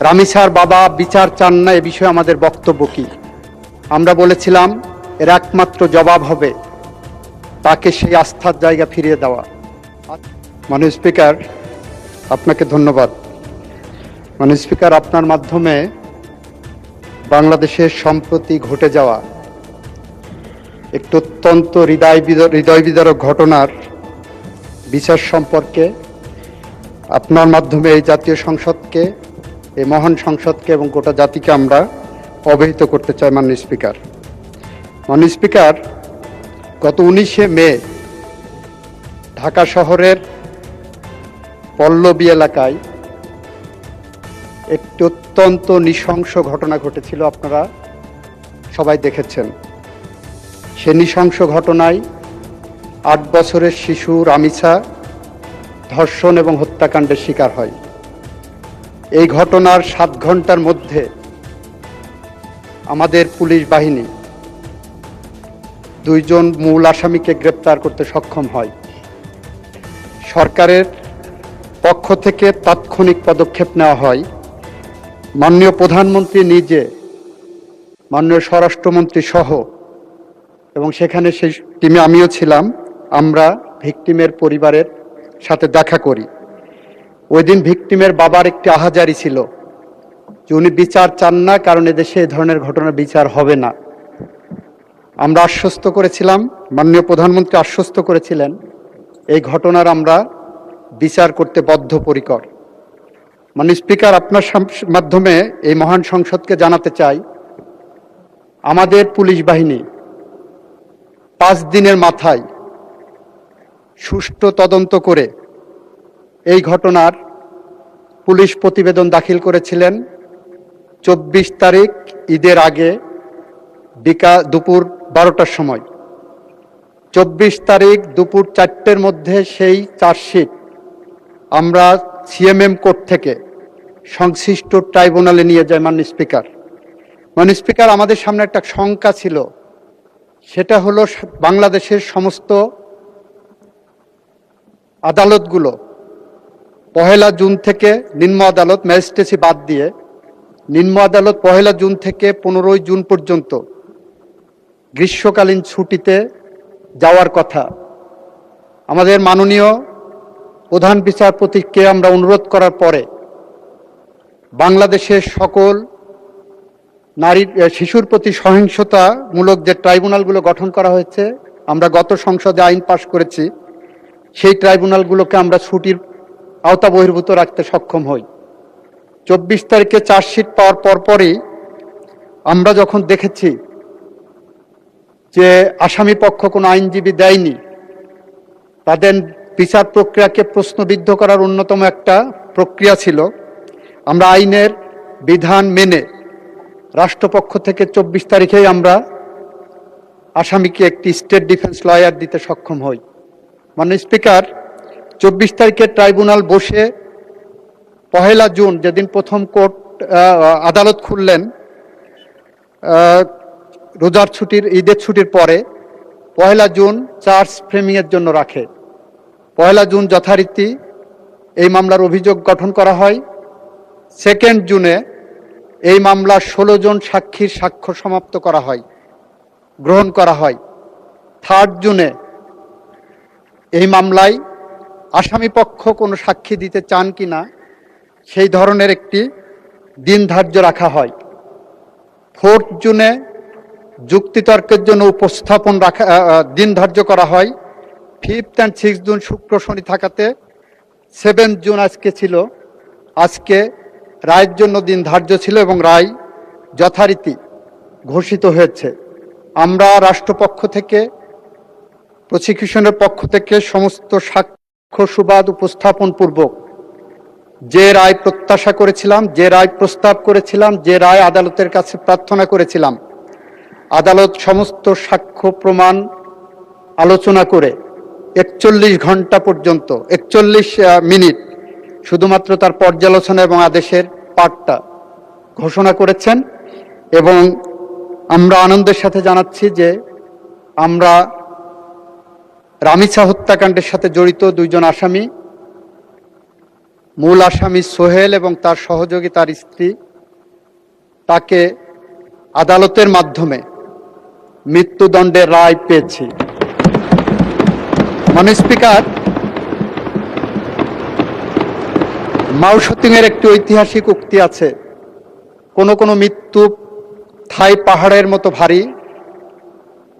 রামিসার বাবা বিচার চান না, এ বিষয়ে আমাদের বক্তব্য কি? আমরা বলেছিলাম এর একমাত্র জবাব হবে তাকে সেই আস্থার জায়গা ফিরিয়ে দেওয়া। মাননীয় স্পিকার, আপনাকে ধন্যবাদ। মাননীয় স্পিকার, আপনার মাধ্যমে বাংলাদেশের সম্প্রতি ঘটে যাওয়া একটি অত্যন্ত হৃদয় বিদারক ঘটনার বিচার সম্পর্কে আপনার মাধ্যমে এই জাতীয় সংসদকে, এই মহান সংসদকে এবং গোটা জাতিকে আমরা অবহিত করতে চাই। মাননীয় স্পিকার, গত 19শে মে ঢাকা শহরের পল্লবী এলাকায় একটি অত্যন্ত নৃশংস ঘটনা ঘটেছিল, আপনারা সবাই দেখেছেন। সে নৃশংস ঘটনায় 8 বছরের শিশু রামিসা ধর্ষণ এবং হত্যাকাণ্ডের শিকার হয়। এই ঘটনার 7 ঘন্টার মধ্যে আমাদের পুলিশ বাহিনী 2 জন মূল আসামিকে গ্রেপ্তার করতে সক্ষম হয়। সরকারের পক্ষ থেকে তাৎক্ষণিক পদক্ষেপ নেওয়া হয়। মাননীয় প্রধানমন্ত্রী নিজে, মাননীয় স্বরাষ্ট্রমন্ত্রী সহ, এবং সেখানে সেই টিমে আমিও ছিলাম, আমরা ভিকটিমের পরিবারের সাথে দেখা করি। ওই দিন ভিকটিমের বাবার একটি আহাজারি ছিল যে উনি বিচার চান না, কারণ এদেশে এই ধরনের ঘটনার বিচার হবে না। আমরা আশ্বস্ত করেছিলাম, মাননীয় প্রধানমন্ত্রী আশ্বস্ত করেছিলেন এই ঘটনার আমরা বিচার করতে বদ্ধপরিকর। মাননীয় স্পিকার, আপনার মাধ্যমে এই মহান সংসদকে জানাতে চাই, আমাদের পুলিশ বাহিনী 5 দিনের মাথায় সুষ্ঠু তদন্ত করে এই ঘটনার পুলিশ প্রতিবেদন দাখিল করেছিলেন 24 তারিখ ঈদের আগে দুপুর 12টার সময়। 24 তারিখ দুপুর 4টের মধ্যে সেই চার্জশিট আমরা সিএমএম কোর্ট থেকে সংশ্লিষ্ট ট্রাইব্যুনালে নিয়ে যায়। মাননীয় স্পিকার, আমাদের সামনে একটা শঙ্কা ছিল, সেটা হলো বাংলাদেশের সমস্ত আদালতগুলো 1 জুন থেকে, নিম্ন আদালত ম্যাজিস্ট্রেসি বাদ দিয়ে নিম্ন আদালত 1 জুন থেকে 15 জুন পর্যন্ত গ্রীষ্মকালীন ছুটিতে যাওয়ার কথা। আমাদের মাননীয় প্রধান বিচারপতিকে আমরা অনুরোধ করার পরে বাংলাদেশের সকল শিশুর প্রতি সহিংসতামূলক যে ট্রাইব্যুনালগুলো গঠন করা হয়েছে, আমরা গত সংসদে আইন পাশ করেছি, সেই ট্রাইব্যুনালগুলোকে আমরা ছুটির আওতা বহির্ভূত রাখতে সক্ষম হই। 24 তারিখে চার্জশিট পাওয়ার পরপরই আমরা যখন দেখেছি যে আসামি পক্ষ কোনো আইনজীবী দেয়নি, তাদের বিচার প্রক্রিয়াকে প্রশ্নবিদ্ধ করার অন্যতম একটা প্রক্রিয়া ছিল, আমরা আইনের বিধান মেনে রাষ্ট্রপক্ষ থেকে 24 তারিখেই আমরা আসামিকে একটি স্টেট ডিফেন্স লয়ার দিতে সক্ষম হই। মাননীয় স্পিকার, 24 তারিখে ট্রাইব্যুনাল বসে 1 জুন, যেদিন প্রথম কোর্ট আদালত খুললেন রোজার ছুটির, ঈদের ছুটির পরে, 1 জুন চার্জ ফ্রেমিংয়ের জন্য রাখে। 1 জুন যথারীতি এই মামলার অভিযোগ গঠন করা হয়। 2 জুনে এই মামলার 16 জন সাক্ষীর সাক্ষ্য সমাপ্ত করা হয়, গ্রহণ করা হয়। 3 জুনে এই মামলায় আসামি পক্ষ কোনো সাক্ষী দিতে চান কিনা সেই ধরনের একটি দিন ধার্য রাখা হয়। 4 জুনে যুক্তিতর্কের জন্য উপস্থাপন দিন ধার্য করা হয়। 5 and 6 জুন শুক্র শনি থাকাতে 7 জুন আজকে ছিল, আজকে রায়ের জন্য দিন ধার্য ছিল এবং রায় যথারীতি ঘোষিত হয়েছে। আমরা রাষ্ট্রপক্ষ থেকে, প্রসিকিউশনের পক্ষ থেকে সমস্ত সাক্ষ্য সুবাদ উপস্থাপন পূর্বক যে রায় প্রত্যাশা করেছিলাম, যে রায় প্রস্তাব করেছিলাম, যে রায় আদালতের কাছে প্রার্থনা করেছিলাম, আদালত সমস্ত সাক্ষ্য প্রমাণ আলোচনা করে 41 ঘন্টা পর্যন্ত, 41 মিনিট শুধুমাত্র তার পর্যালোচনা এবং আদেশের পাঠটা ঘোষণা করেছেন। এবং আমরা আনন্দের সাথে জানাচ্ছি যে আমরা রামিসা হত্যাকাণ্ডের সাথে জড়িত 2 জন আসামি মূল আসামি সোহেল এবং তার সহযোগী তার স্ত্রী তাকে আদালতের মাধ্যমে মৃত্যুদণ্ডের রায় পেয়েছি। মাননীয় স্পিকার, মাও সেতুং এর একটি ঐতিহাসিক উক্তি আছে, কোনো কোনো মৃত্যু থাই পাহাড়ের মতো ভারী,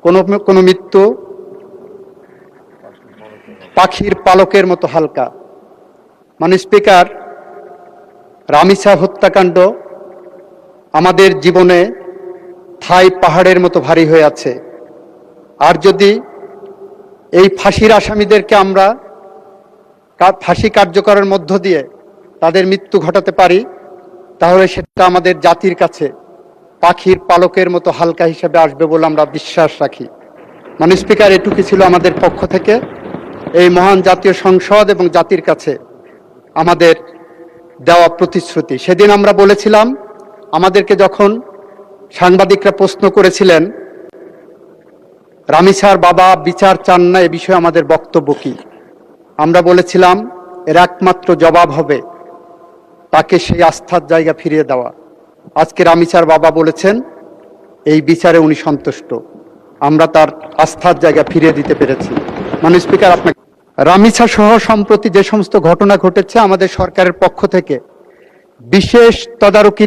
কোনো কোনো মৃত্যু পাখির পালকের মতো হালকা। মাননীয় স্পিকার, রামিসা হত্যাকাণ্ড আমাদের জীবনে থাই পাহাড়ের মতো ভারী হয়ে আছে। আর যদি এই ফাঁসির আসামিদেরকে আমরা ফাঁসি কার্যকরের মধ্য দিয়ে তাদের মৃত্যু ঘটাতে পারি, তাহলে সেটা আমাদের জাতির কাছে পাখির পালকের মতো হালকা হিসেবে আসবে বলে আমরা বিশ্বাস রাখি। মাননীয় স্পিকার, এটুকু ছিল আমাদের পক্ষ থেকে এই মহান জাতীয় সংসদ এবং জাতির কাছে আমাদের দেওয়া প্রতিশ্রুতি। সেদিন আমরা বলেছিলাম, আমাদেরকে যখন সাংবাদিকরা প্রশ্ন করেছিলেন রামিসার বাবা বিচার চান না, এ বিষয়ে আমাদের বক্তব্য কি, আমরা বলেছিলাম এর একমাত্র জবাব হবে তাকে সেই আস্থার জায়গা ফিরিয়ে দেওয়া। আজকে রামিসার বাবা বলেছেন এই বিচারে উনি সন্তুষ্ট, আমরা তার আস্থার জায়গা ফিরিয়ে দিতে পেরেছি। মাননীয় স্পিকার, আপনাকে রামিসা সহ সম্প্রতি যে সমস্ত ঘটনা ঘটেছে, আমাদের সরকারের পক্ষ থেকে বিশেষ তদারকি